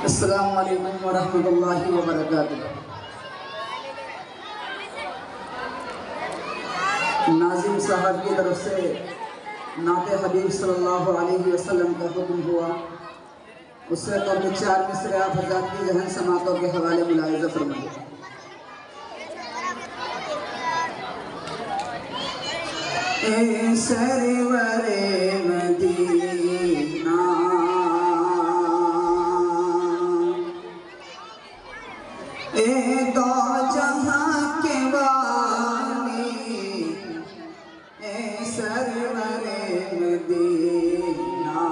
السلام علیکم ورحمۃ اللہ وبرکاتہ۔ ناظم صاحب کی طرف سے نعت حبیب صلی اللہ علیہ وسلم کا حکم ہوا، اس سے قبل 4 مصرعے آپ حضرات کی ذہن سماعتوں کے حوالے ملاحظہ فرمائیے۔ اے سرور مدینہ اے دو جہاں کے والی، اے سرور مدینہ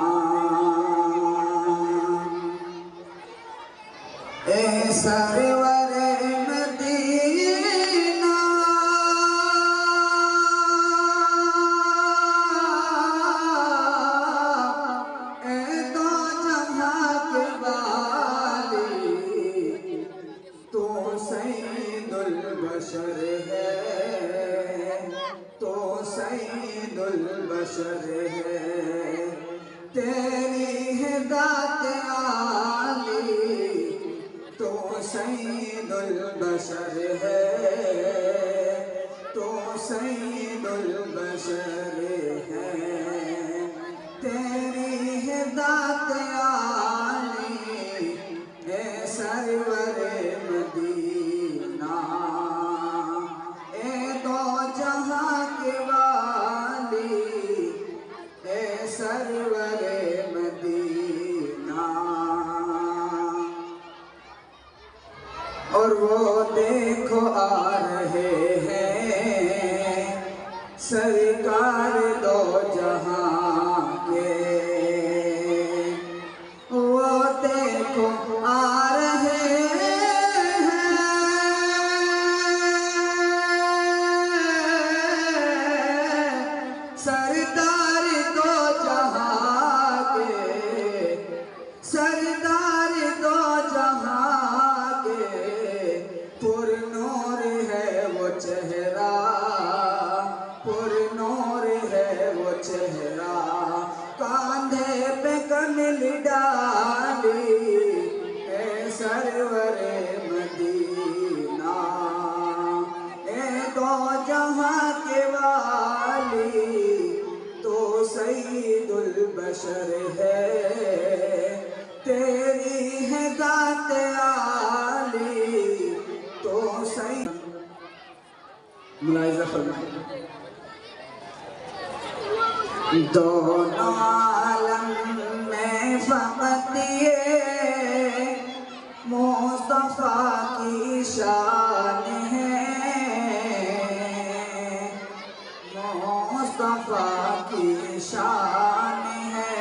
اے سرور مدینہ اے دو جہاں کے والی، تو سید البشر ہے، تو سید البشر ہے، تیری ہے ذات عالی، تو سید البشر ہے، تو سید البشر ہے، تیری ہے ذات عالی، اے سرور مدینہ اے دو جہاں کے والی، اے سرور مدینہ۔ اور وہ دیکھو آ رہے ہیں سرکار دو جہاں کے، وہ دیکھو آ رہے ہیں سردار دو جہاں کے، سردار دو جہاں کے، پر نور ہے وہ چہرہ، پر نور ہے وہ چہرہ، کاندھے پہ کمل ڈالی، اے سرور مدینہ اے دو جہاں کے والی، تو سید البشر ہے، تیری ہے ذات عالی، تو سید ملاحظہ فرمائیں۔ دونوں عالم میں فقط یہ مصطفیٰ کی شان ہے، مصطفیٰ کی شان ہے،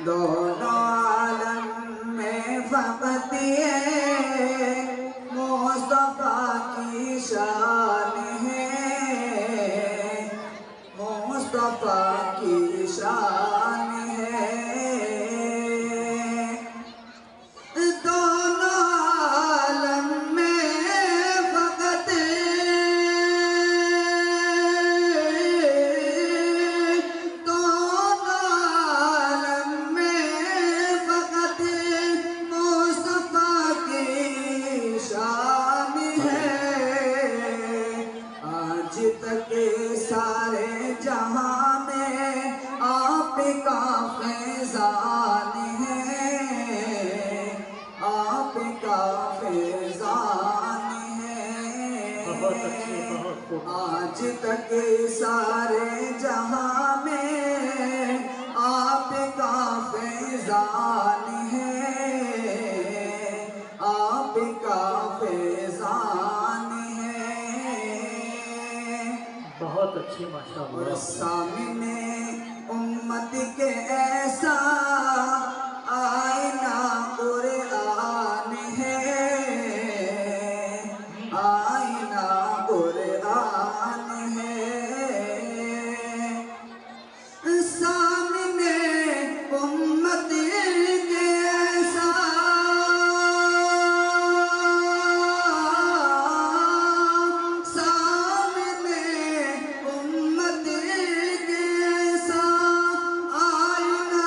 دونوں عالم میں فقط یہ مصطفیٰ کی شان ہے، مصطفیٰ کی شان ہے، دونوں عالم میں فقط دونوں عالم میں فقط مصطفیٰ کی شان ہے، آج تک سارے جہاں میں آپ کا فیضان ہے، آپ کا فیضان ہے، آج تک سارے جہاں میں آپ کا فیضان ہے، آپ کا فیضان ہے، بہت اچھی ماشاءاللہ۔ اور سامنے امت کے ایسا آئینہ قرآن ہے، آئینہ قرآن ہے، سامنے امت کے ایسا سامنے امت کے ایسا آئینہ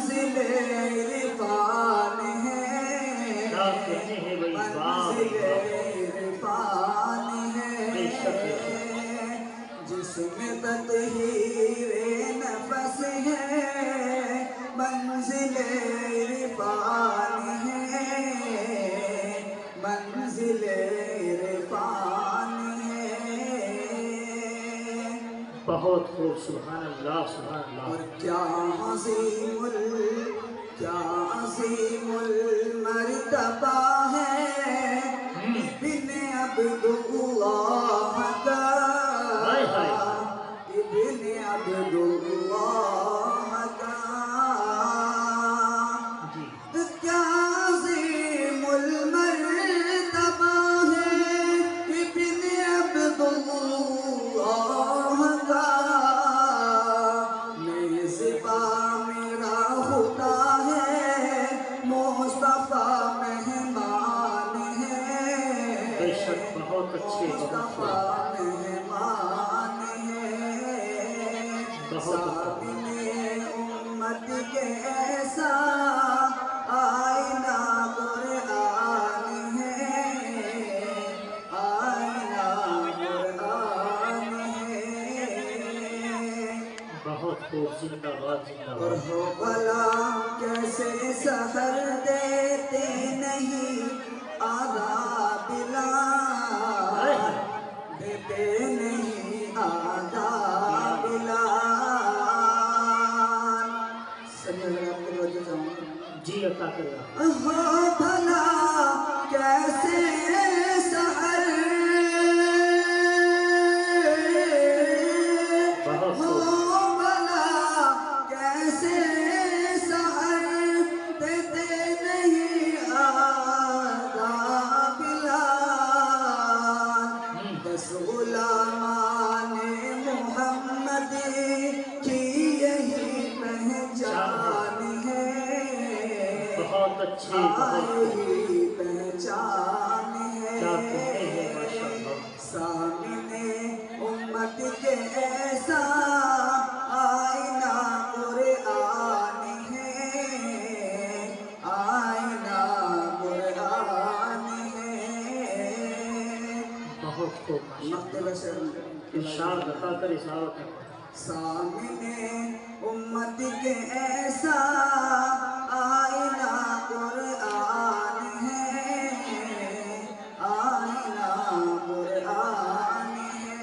منزل عرفان ہے، منزل عرفان ہے، جس میں تطہیر نفس ہے، منزل عرفان ہے، منزل عرفان ہے۔ بہت خوب، سبحان اللہ سبحان اللہ۔ اور کیا عظیم المرتبہ ہے ابن عبداللہ کا، ابن عبداللہ کا، کیا عظیم المرتبہ ہے ابن عبداللہ کا، میزباں میرا خدا ہے، مصطفیٰ مہمان ہے، بے شک بہت اچھے، مصطفیٰ مہمان ہے، سامن امت کے ایسا آئینہ قرآن ہے، آئینہ قرآن ہے۔ بہت خوب، زندہ باد زندہ اور باد۔ ہو بھلا کیسے سحر دیتے نہیں آدھا بلال، دیتے نہیں آدھا بلال۔ سنیے اگر آپ کے توجہ چاہوں گا، جی عطا کر رہا۔ ہو بھلا کیسے سحر، بہت ہو خوب، بھلا کیسے سحر دیتے نہیں آدھا بلال، بس غلامان محمد کی یہی پہچان ہے، بہت اچھے، بہت خوب، یہی پہچان کیا کہتے ہیں ہے۔ ماشاءاللہ۔ سامنے امت کے ایسا آئینہ قرآن ہے، آئینہ قرآن ہے۔ بہت خوب ماشاءاللہ۔ مکتبہ شعر ارشاد عطا کر، اشارت ہے۔ سامنے امت کے ایسا آئینہ قرآن ہے، آئینہ قرآن ہے۔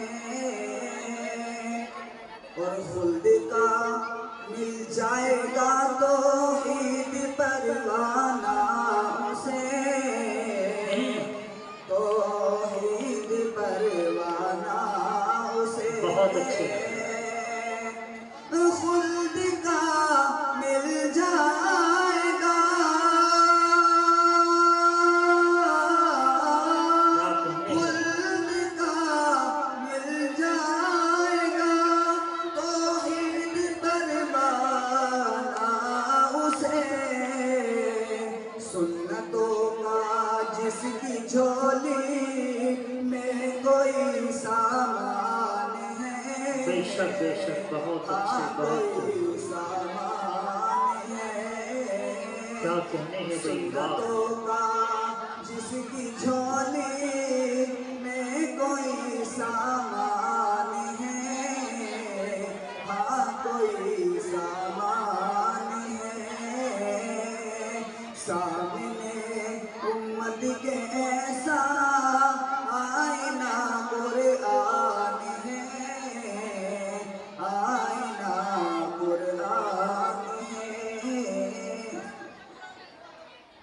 اور خلد کا مل جائے گا توحید پروانہ سے، توحید پروانہ سے، بہت اچھے، خلد کا مل جائے گا، خلد کا مل جائے گا، توحید پروانہ اسے، سنتوں کا جس کی جھولی میں کوئی سامان ہے، بے شک بے شک، بہت اچھے، بہت خوب، کوئی سامان ہے۔ کیا کہنے ہیں بھائی، واہ۔ سنتوں کا جس کی جھولی میں کوئی سامان ہے، ہاں کوئی سامان ہے۔ سامنے امت کے